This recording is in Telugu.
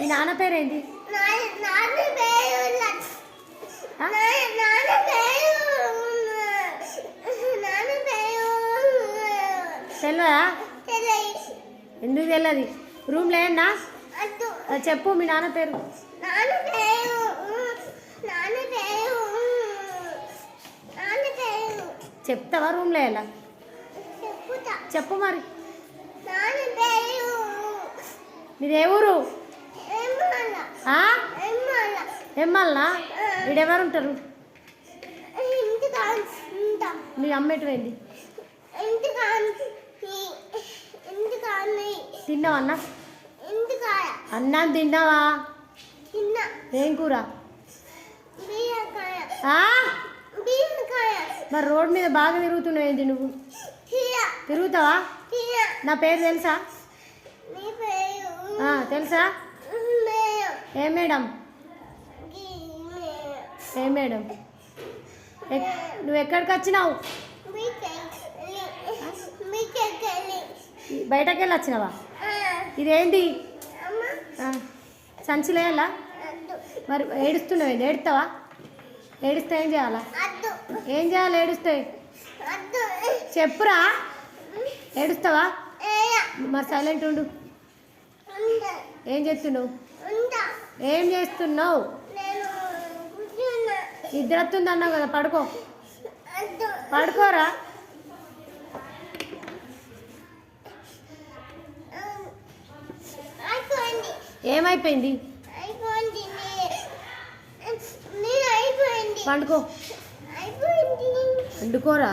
మీ నాన్న పేరేంటి? తెలియదా? ఎందుకు తెలియదు? రూమ్లో ఏనా చెప్పు మీ నాన్న పేరు. చెప్తావా? రూమ్లో ఎలా చెప్పు మరి. మీది ఏ ఊరు? ఎమ్మల్నా? వీడెవరు ఉంటారు? మీ అమ్మ ఎటు పోయింది? తిన్నావా అన్న? అన్నం తిన్నావా? ఏం కూర? మరి రోడ్ మీద బాగా తిరుగుతున్నావు ఏంటి నువ్వు? తిరుగుతావా? నా పేరు తెలుసా? తెలుసా? ఏ మేడం? ఏ మేడం? నువ్వు ఎక్కడికి వచ్చినావు? బయటకు వెళ్ళి వచ్చినావా? ఇదేంటి? సంచిలేయాలా? మరి ఏడుస్తున్నావు ఏంటి? ఏడుస్తావా? ఏడుస్తే ఏం చేయాలా? ఏం చేయాలి ఏడుస్తే? చెప్పురా. ఏడుస్తావా? మరి సైలెంట్ ఉండు. ఏం చేస్తున్నావు? ఏం చేస్తున్నావు? నిద్ర వస్తుంది అన్నావు కదా, పడుకో. పడుకోరా. ఏమైపోయింది? పండుకో. పండుకోరా.